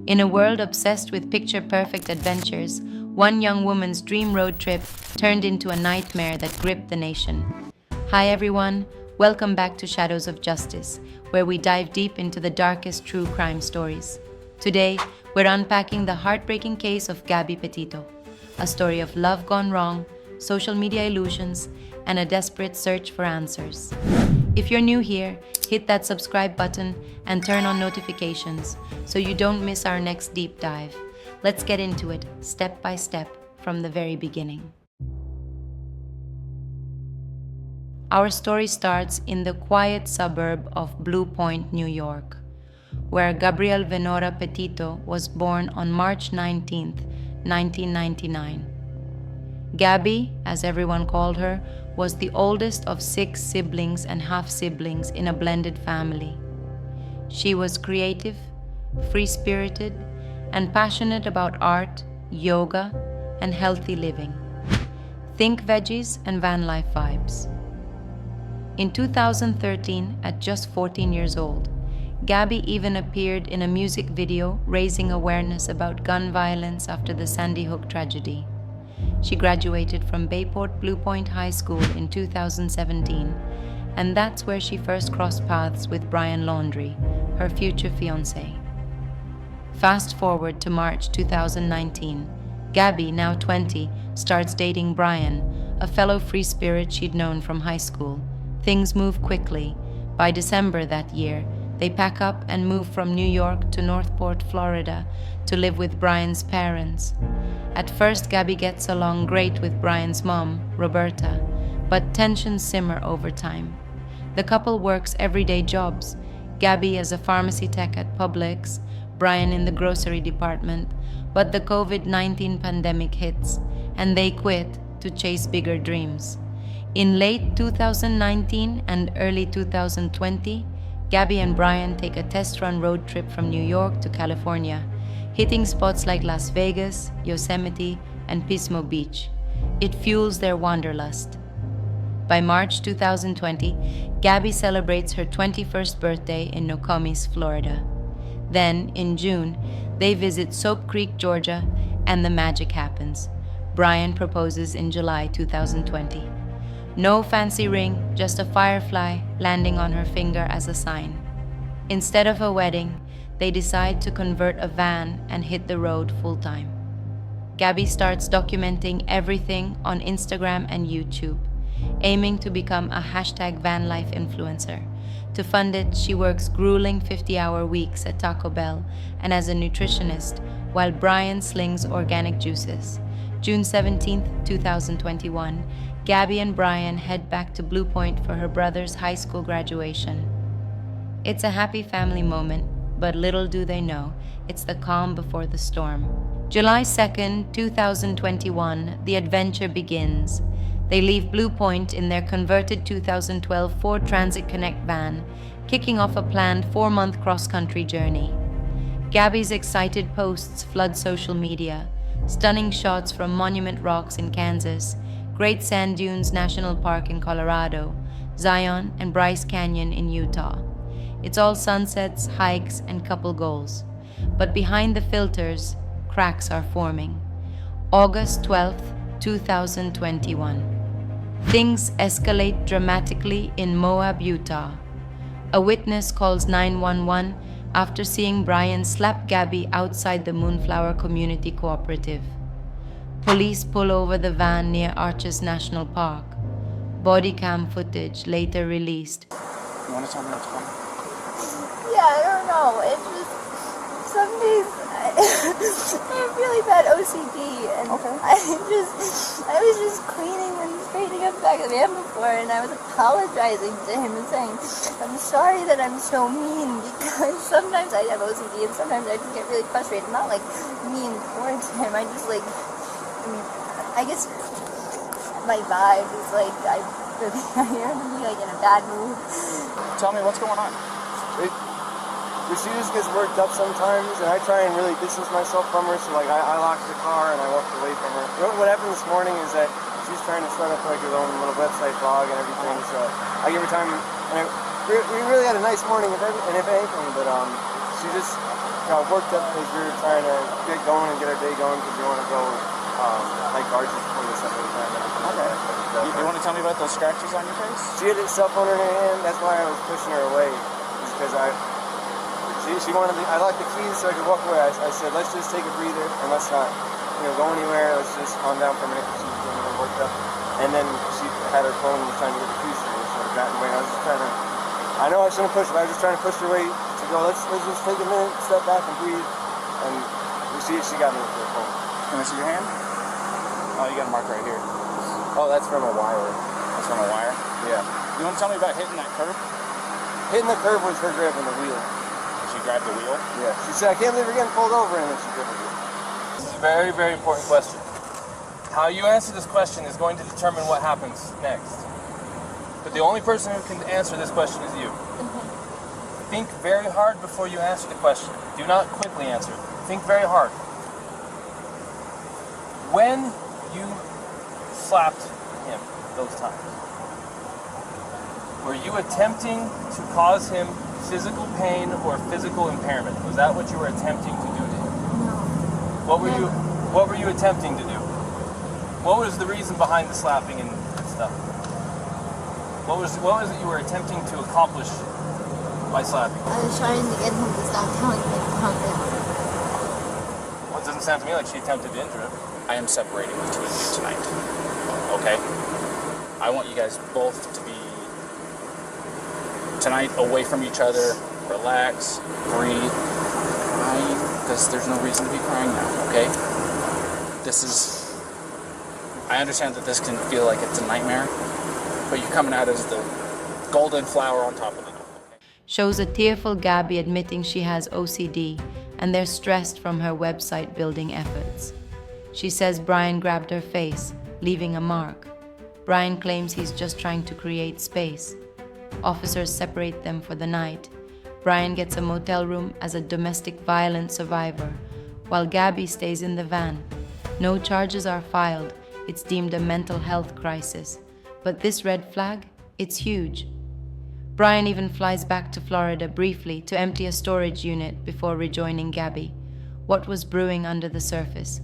In a world obsessed with picture-perfect adventures, one young woman's dream road trip turned into a nightmare that gripped the nation. Hi everyone, welcome back to Shadows of Justice, where we dive deep into the darkest true crime stories. Today, we're unpacking the heartbreaking case of Gabby Petito, a story of love gone wrong, social media illusions, and a desperate search for answers. If you're new here, hit that subscribe button and turn on notifications so you don't miss our next deep dive. Let's get into it, step by step, from the very beginning. Our story starts in the quiet suburb of Blue Point, New York, where Gabrielle Venora Petito was born on March 19, 1999. Gabby, as everyone called her, was the oldest of 6 siblings and half-siblings in a blended family. She was creative, free-spirited, and passionate about art, yoga, and healthy living. Think veggies and van life vibes. In 2013, at just 14 years old, Gabby even appeared in a music video raising awareness about gun violence after the Sandy Hook tragedy. She graduated from Bayport Blue Point High School in 2017, and that's where she first crossed paths with Brian Laundrie, her future fiancé. Fast forward to March 2019, Gabby, now 20, starts dating Brian, a fellow free spirit she'd known from high school. Things move quickly. By December that year, they pack up and move from New York to Northport, Florida, to live with Brian's parents. At first, Gabby gets along great with Brian's mom, Roberta, but tensions simmer over time. The couple works everyday jobs, Gabby as a pharmacy tech at Publix, Brian in the grocery department, but the COVID-19 pandemic hits, and they quit to chase bigger dreams. In late 2019 and early 2020, Gabby and Brian take a test-run road trip from New York to California, hitting spots like Las Vegas, Yosemite, and Pismo Beach. It fuels their wanderlust. By March 2020, Gabby celebrates her 21st birthday in Nokomis, Florida. Then, in June, they visit Soap Creek, Georgia, and the magic happens. Brian proposes in July 2020. No fancy ring, just a firefly landing on her finger as a sign. Instead of a wedding, they decide to convert a van and hit the road full-time. Gabby starts documenting everything on Instagram and YouTube, aiming to become a #vanlife influencer. To fund it, she works grueling 50-hour weeks at Taco Bell and as a nutritionist, while Brian slings organic juices. June 17, 2021, Gabby and Brian head back to Blue Point for her brother's high school graduation. It's a happy family moment, but little do they know, it's the calm before the storm. July 2nd, 2021, the adventure begins. They leave Blue Point in their converted 2012 Ford Transit Connect van, kicking off a planned 4-month cross-country journey. Gabby's excited posts flood social media, stunning shots from Monument Rocks in Kansas, Great Sand Dunes National Park in Colorado, Zion and Bryce Canyon in Utah. It's all sunsets, hikes, and couple goals. But behind the filters, cracks are forming. August 12th, 2021. Things escalate dramatically in Moab, Utah. A witness calls 911 after seeing Brian slap Gabby outside the Moonflower Community Cooperative. Police pull over the van near Arches National Park. Body cam footage later released. You want to tell me what's going on? Yeah, I don't know. It's just some days I have really bad OCD, and Okay. I was just cleaning and straightening up the back of the van before, and I was apologizing to him and saying, I'm sorry that I'm so mean, because sometimes I have OCD and sometimes I just get really frustrated. Not like mean towards him. I guess my vibe is like I have to be like in a bad mood. Tell me what's going on. She just gets worked up sometimes, and I try and really distance myself from her. So like I lock the car and I walk away from her. What happened this morning is that she's trying to start up like her own little website blog and everything. So I give her time, and we really had a nice morning, if anything. But she just got worked up because we were trying to get going and get our day going because we want to go like arches before the second time. Okay. You want to tell me about those scratches on your face? She had a cell phone in her hand. That's why I was pushing her away. Because she wanted I locked the keys so I could walk away. I said, let's just take a breather and let's not, go anywhere. Let's just calm down for a minute because she was getting really worked up. And then she had her phone and was trying to get the keys to her, so I got in the way. I was just trying to, I know I shouldn't push her, but I was just trying to push her away to go, let's just take a minute, step back and breathe. And she got me with her phone. Can I see your hand? Oh, you got a mark right here. Oh, that's from a wire. That's from a wire? Yeah. You want to tell me about hitting that curb? Hitting the curb was her grabbing the wheel. She grabbed the wheel? Yeah. She said, I can't believe we're getting pulled over, and then she grabbed the wheel. This is a very, very important question. How you answer this question is going to determine what happens next. But the only person who can answer this question is you. Think very hard before you answer the question. Do not quickly answer it. Think very hard. When you slapped him those times, were you attempting to cause him physical pain or physical impairment? Was that what you were attempting to do to him? No. What were you attempting to do? What was the reason behind the slapping and stuff? What was it you were attempting to accomplish by slapping? I was trying to get him to stop telling me to calm down. Well, it doesn't sound to me like she attempted to injure him. I am separating the two of you tonight. Okay? I want you guys both to be tonight away from each other, relax, breathe, crying, because there's no reason to be crying now, okay? I understand that this can feel like it's a nightmare, but you're coming out as the golden flower on top of it. Shows a tearful Gabby admitting she has OCD and they're stressed from her website building efforts. She says Brian grabbed her face, leaving a mark. Brian claims he's just trying to create space. Officers separate them for the night. Brian gets a motel room as a domestic violence survivor, while Gabby stays in the van. No charges are filed. It's deemed a mental health crisis. But this red flag, it's huge. Brian even flies back to Florida briefly to empty a storage unit before rejoining Gabby. What was brewing under the surface?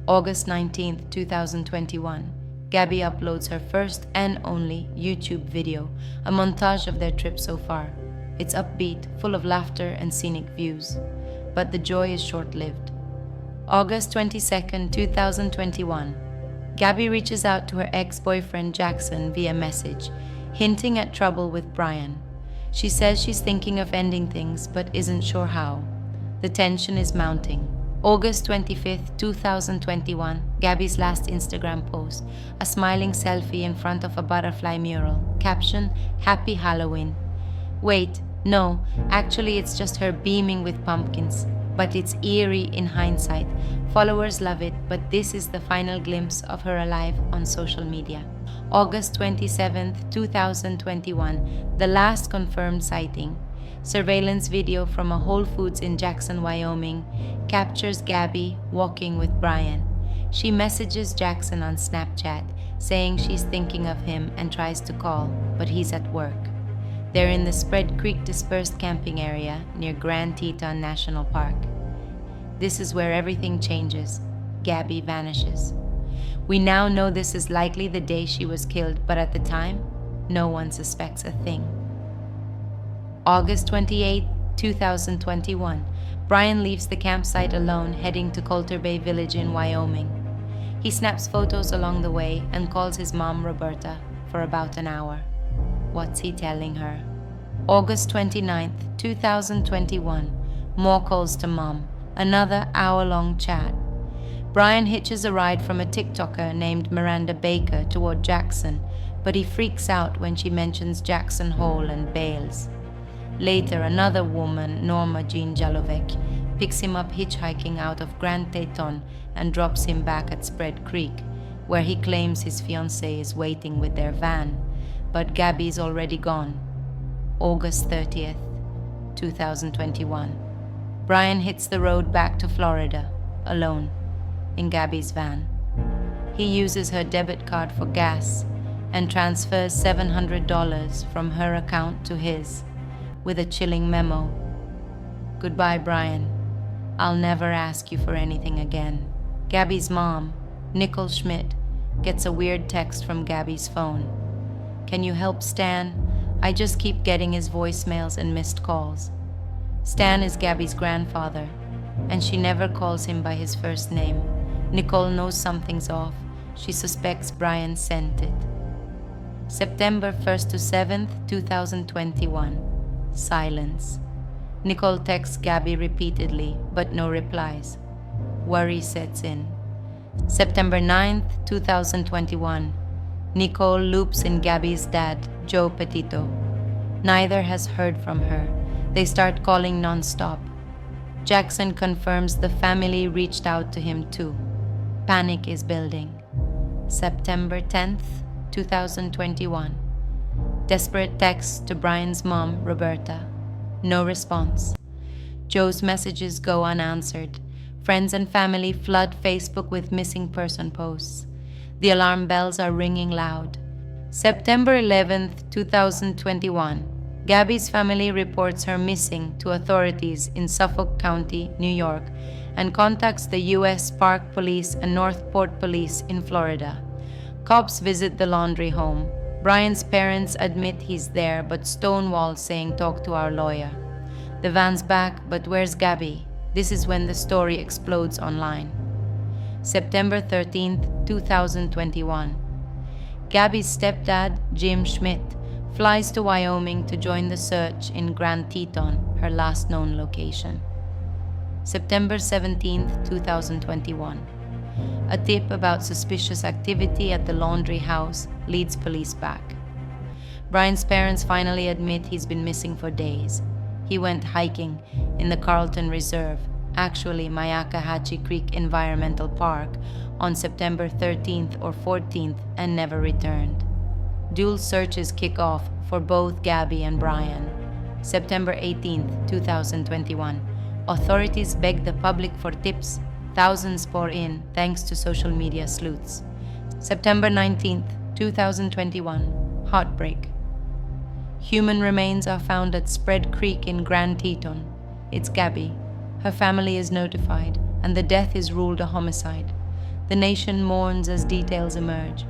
August 19, 2021. Gabby uploads her first and only YouTube video, a montage of their trip so far. It's upbeat, full of laughter and scenic views. But the joy is short-lived. August 22, 2021. Gabby reaches out to her ex-boyfriend Jackson via message, hinting at trouble with Brian. She says she's thinking of ending things but isn't sure how. The tension is mounting. August 25th, 2021, Gabby's last Instagram post, a smiling selfie in front of a butterfly mural, caption, Happy Halloween. Wait, no, actually it's just her beaming with pumpkins, but it's eerie in hindsight. Followers love it, but this is the final glimpse of her alive on social media. August 27th, 2021, the last confirmed sighting. Surveillance video from a Whole Foods in Jackson, Wyoming, captures Gabby walking with Brian. She messages Jackson on Snapchat, saying she's thinking of him and tries to call, but he's at work. They're in the Spread Creek dispersed camping area near Grand Teton National Park. This is where everything changes. Gabby vanishes. We now know this is likely the day she was killed, but at the time, no one suspects a thing. August 28, 2021, Brian leaves the campsite alone, heading to Coulter Bay Village in Wyoming. He snaps photos along the way and calls his mom, Roberta, for about an hour. What's he telling her? August 29, 2021, more calls to mom, another hour-long chat. Brian hitches a ride from a TikToker named Miranda Baker toward Jackson, but he freaks out when she mentions Jackson Hole and bails. Later, another woman, Norma Jean Jalovec, picks him up hitchhiking out of Grand Teton and drops him back at Spread Creek, where he claims his fiancé is waiting with their van, but Gabby's already gone. August 30th, 2021. Brian hits the road back to Florida, alone, in Gabby's van. He uses her debit card for gas and transfers $700 from her account to his, with a chilling memo. Goodbye, Brian. I'll never ask you for anything again. Gabby's mom, Nicole Schmidt, gets a weird text from Gabby's phone. Can you help Stan? I just keep getting his voicemails and missed calls. Stan is Gabby's grandfather, and she never calls him by his first name. Nicole knows something's off. She suspects Brian sent it. September 1st to 7th, 2021. Silence. Nicole texts Gabby repeatedly, but no replies. Worry sets in. September 9th, 2021. Nicole loops in Gabby's dad, Joe Petito. Neither has heard from her. They start calling non-stop. Jackson confirms the family reached out to him too. Panic is building. September 10th, 2021. Desperate text to Brian's mom, Roberta. No response. Joe's messages go unanswered. Friends and family flood Facebook with missing person posts. The alarm bells are ringing loud. September 11th, 2021. Gabby's family reports her missing to authorities in Suffolk County, New York, and contacts the U.S. Park Police and Northport Police in Florida. Cops visit the Laundrie home. Brian's parents admit he's there, but stonewall saying talk to our lawyer. The van's back, but where's Gabby? This is when the story explodes online. September 13th, 2021. Gabby's stepdad, Jim Schmidt, flies to Wyoming to join the search in Grand Teton, her last known location. September 17th, 2021. A tip about suspicious activity at the Laundrie house leads police back. Brian's parents finally admit he's been missing for days. He went hiking in the Carlton Reserve, actually Mayakahatchee Creek Environmental Park, on September 13th or 14th and never returned. Dual searches kick off for both Gabby and Brian. September 18th, 2021. Authorities beg the public for tips. Thousands pour in thanks to social media sleuths. September 19th, 2021. Heartbreak. Human remains are found at Spread Creek in Grand Teton. It's Gabby. Her family is notified, and the death is ruled a homicide. The nation mourns as details emerge.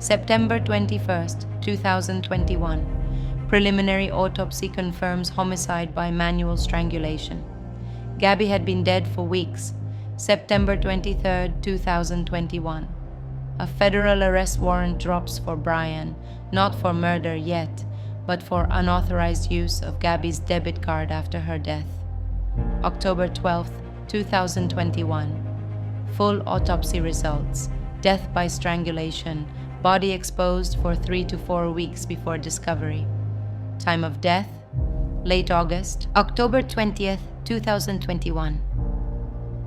September 21st, 2021. Preliminary autopsy confirms homicide by manual strangulation. Gabby had been dead for weeks. September 23rd, 2021. A federal arrest warrant drops for Brian, not for murder yet, but for unauthorized use of Gabby's debit card after her death. October 12th, 2021. Full autopsy results. Death by strangulation. Body exposed for 3 to 4 weeks before discovery. Time of death? Late August. October 20th, 2021.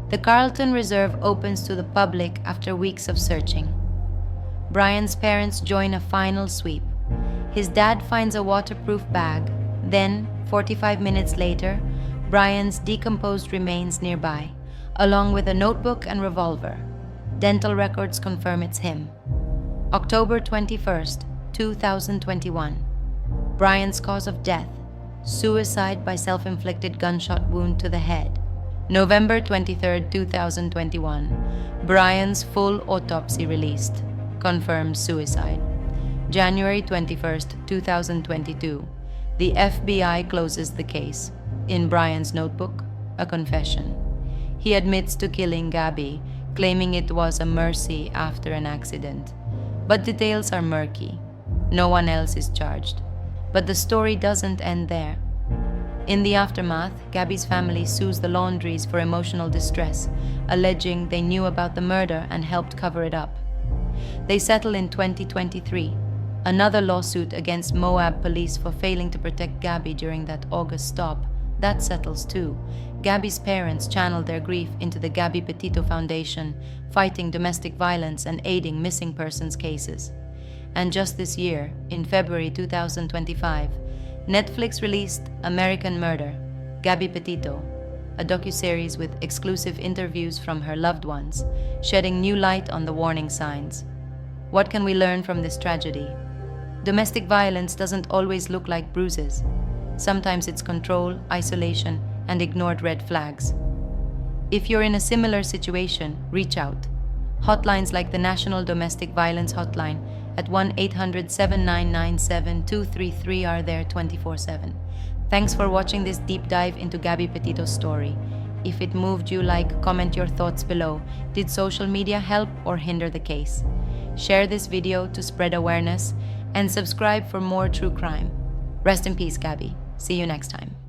The Carlton Reserve opens to the public after weeks of searching. Brian's parents join a final sweep. His dad finds a waterproof bag. Then, 45 minutes later, Brian's decomposed remains nearby, along with a notebook and revolver. Dental records confirm it's him. October 21st, 2021. Brian's cause of death: suicide by self-inflicted gunshot wound to the head. November 23rd, 2021. Brian's full autopsy released. Confirms suicide. January 21st, 2022. The FBI closes the case. In Brian's notebook, a confession. He admits to killing Gabby, claiming it was a mercy after an accident. But details are murky. No one else is charged. But the story doesn't end there. In the aftermath, Gabby's family sues the Laundries for emotional distress, alleging they knew about the murder and helped cover it up. They settle in 2023. Another lawsuit against Moab police for failing to protect Gabby during that August stop. That settles too. Gabby's parents channeled their grief into the Gabby Petito Foundation, fighting domestic violence and aiding missing persons cases. And just this year, in February 2025, Netflix released American Murder, Gabby Petito, a docuseries with exclusive interviews from her loved ones, shedding new light on the warning signs. What can we learn from this tragedy? Domestic violence doesn't always look like bruises. Sometimes it's control, isolation, and ignored red flags. If you're in a similar situation, reach out. Hotlines like the National Domestic Violence Hotline at 1-800-7997-233 are there 24/7. Thanks for watching this deep dive into Gabby Petito's story. If it moved you, comment your thoughts below. Did social media help or hinder the case? Share this video to spread awareness and subscribe for more true crime. Rest in peace, Gabby. See you next time.